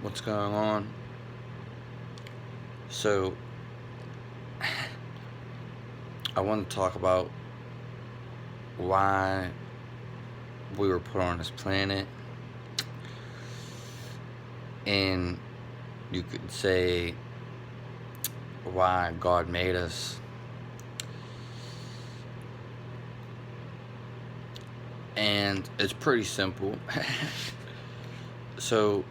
What's going on? So, I want to talk about why we were put on this planet, and you could say why God made us. And it's pretty simple. So,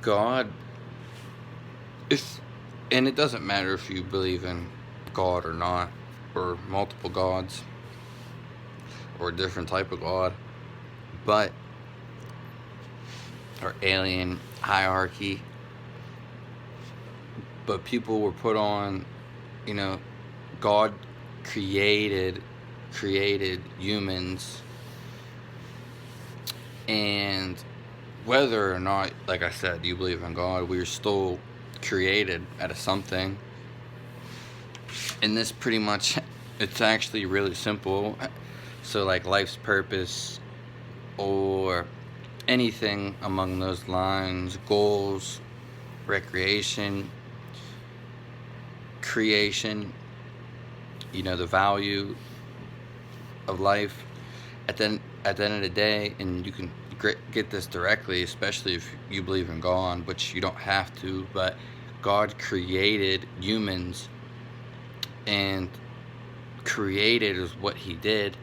God is, and it doesn't matter if you believe in God or not, or multiple gods, or a different type of God, but or alien hierarchy. But people were put on, you know, God created humans, and whether or not, like I said, you believe in God, we are still created out of something. And this pretty much, it's actually really simple. So like life's purpose or anything among those lines, goals, recreation, creation, the value of life at the end of the day. And you can get this directly, especially if you believe in God, which you don't have to, but God created humans, and created is what he did,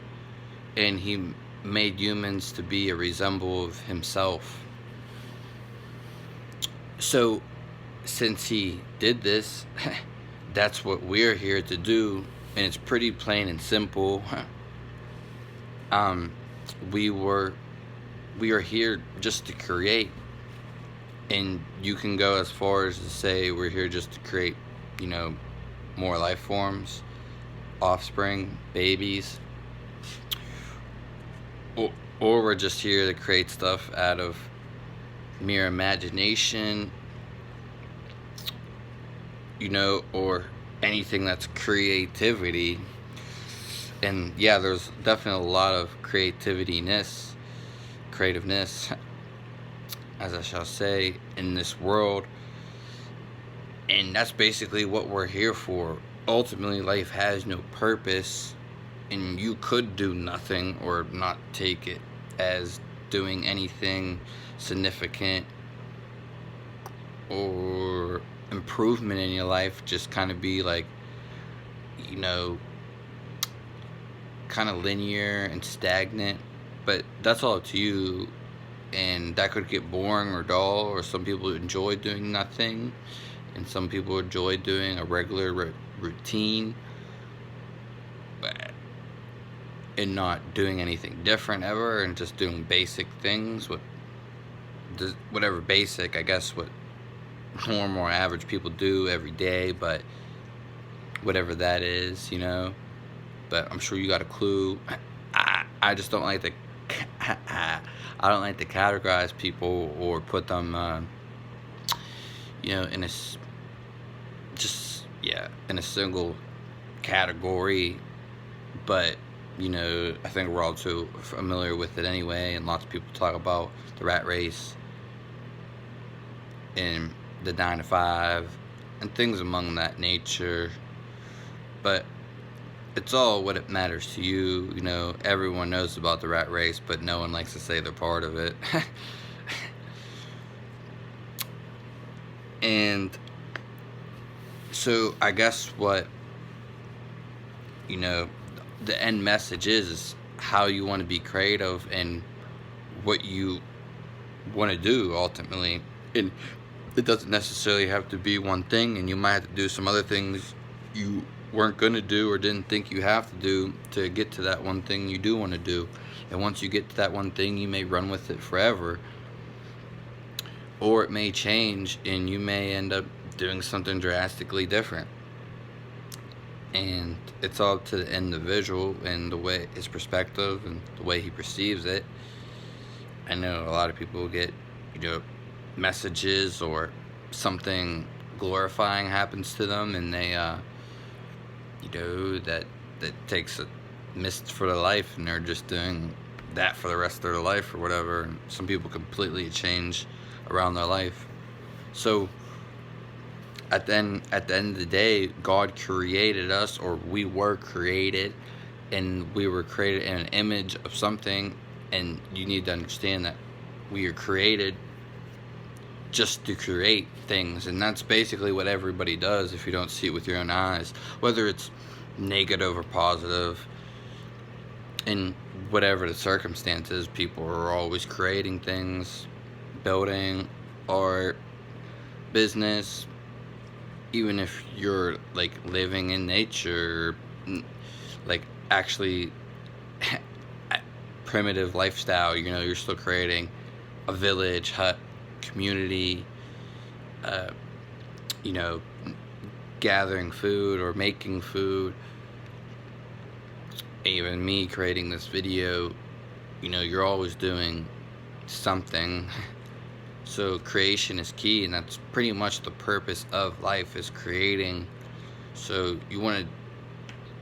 and he made humans to be a resemble of himself. So since he did this, that's what we're here to do, and it's pretty plain and simple. We are here just to create, and you can go as far as to say we're here just to create, more life forms, offspring, babies, or we're just here to create stuff out of mere imagination, or anything that's creativity. And yeah, there's definitely a lot of creativeness, as I shall say, in this world. And that's basically what we're here for. Ultimately, life has no purpose, and you could do nothing or not take it as doing anything significant or improvement in your life. Just kind of be like, kind of linear and stagnant. But that's all up to you, and that could get boring or dull, or some people enjoy doing nothing, and some people enjoy doing a regular routine and not doing anything different ever, and just doing basic things, whatever basic, I guess, what normal or average people do every day, but whatever that is, but I'm sure you got a clue. I just don't like to I don't like to categorize people or put them in in a single category. But I think we're all too familiar with it anyway, and lots of people talk about the rat race and the 9 to 5 and things among that nature. But it's all what it matters to you. Everyone knows about the rat race, but no one likes to say they're part of it. And so I guess what the end message is how you want to be creative and what you want to do ultimately. And it doesn't necessarily have to be one thing, and you might have to do some other things you weren't going to do or didn't think you have to do to get to that one thing you do want to do. And once you get to that one thing, you may run with it forever, or it may change and you may end up doing something drastically different. And it's all up to the individual and the way his perspective and the way he perceives it. I know a lot of people get messages or something glorifying happens to them, and they that takes a mist for their life, and they're just doing that for the rest of their life or whatever. And some people completely change around their life. So at the end of the day, God created us, or we were created, and we were created in an image of something. And you need to understand that we are created just to create things, and that's basically what everybody does if you don't see it with your own eyes, whether it's negative or positive. In whatever the circumstances, people are always creating things, building art, business. Even if you're like living in nature, like actually primitive lifestyle, you're still creating a village, hut, community, uh, you know, gathering food or making food. Even me creating this video, you're always doing something. So creation is key, and that's pretty much the purpose of life, is creating. So you want to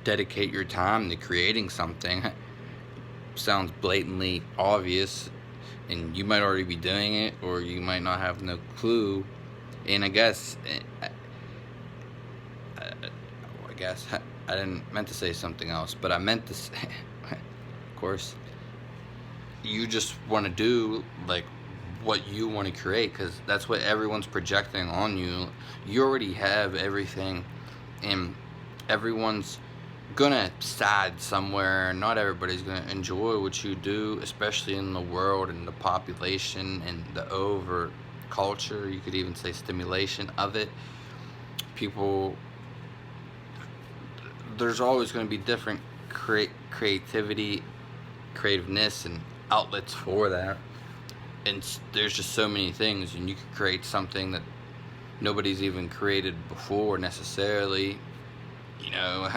dedicate your time to creating something. Sounds blatantly obvious, and you might already be doing it, or you might not have no clue. And I guess I didn't meant to say something else, but I meant to say, of course, you just want to do like what you want to create, because that's what everyone's projecting on you. You already have everything, and everyone's gonna side somewhere. Not everybody's gonna enjoy what you do, especially in the world and the population and the over culture, you could even say stimulation of it. People, there's always going to be different creativity, creativeness, and outlets for that. And there's just so many things, and you could create something that nobody's even created before necessarily, you know.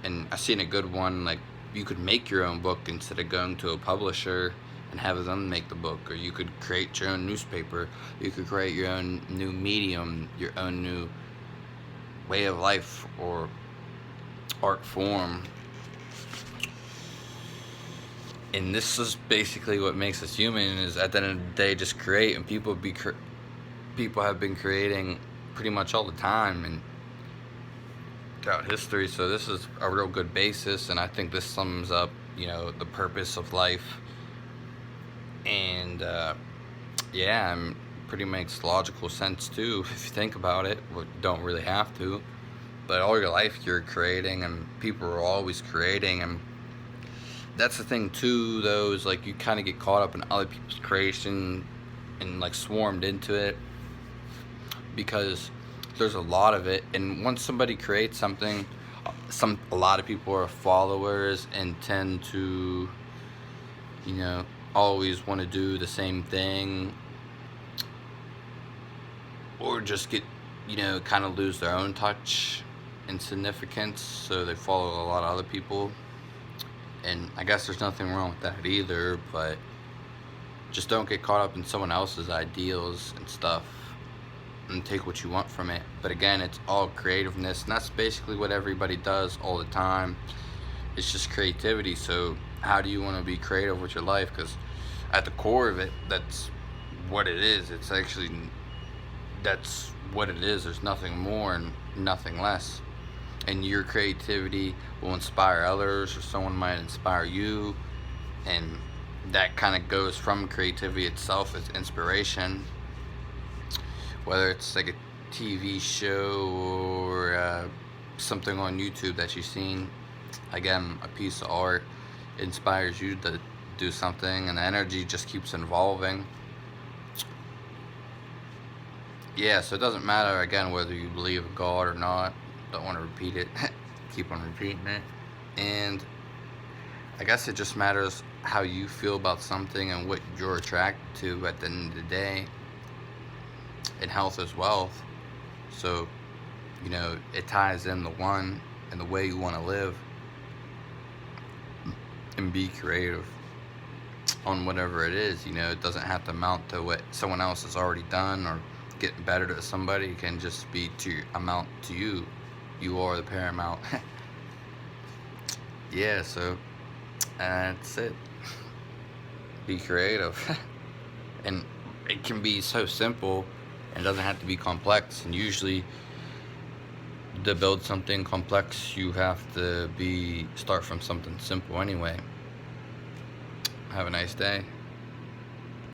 And I seen a good one, like you could make your own book instead of going to a publisher and have them make the book. Or you could create your own newspaper. You could create your own new medium, your own new way of life or art form. And this is basically what makes us human, is at the end of the day just create. And people have been creating pretty much all the time and throughout history. So this is a real good basis, and I think this sums up the purpose of life. And yeah, pretty makes logical sense too if you think about it. We don't really have to, but all your life you're creating, and people are always creating. And that's the thing too, though, is like you kind of get caught up in other people's creation and like swarmed into it, because there's a lot of it. And once somebody creates something, a lot of people are followers and tend to always want to do the same thing, or just get kind of lose their own touch and significance, so they follow a lot of other people. And I guess there's nothing wrong with that either, but just don't get caught up in someone else's ideals and stuff and take what you want from it. But again, it's all creativeness, and that's basically what everybody does all the time. It's just creativity. So how do you want to be creative with your life? Because at the core of it, that's what it is. That's what it is. There's nothing more and nothing less. And your creativity will inspire others, or someone might inspire you, and that kind of goes from creativity itself as inspiration. Whether it's like a TV show or something on YouTube that you've seen, again, a piece of art inspires you to do something, and the energy just keeps evolving. Yeah, so it doesn't matter, again, whether you believe in God or not. Don't want to repeat it. Keep on repeating it. And I guess it just matters how you feel about something and what you're attracted to at the end of the day. And health is wealth. So, it ties in the one and the way you want to live and be creative on whatever it is. It doesn't have to amount to what someone else has already done or getting better to somebody. It can just be to amount to you. You are the paramount. Yeah, so that's it. be creative. And it can be so simple and doesn't have to be complex. And usually, to build something complex, you have to be start from something simple anyway. Have a nice day.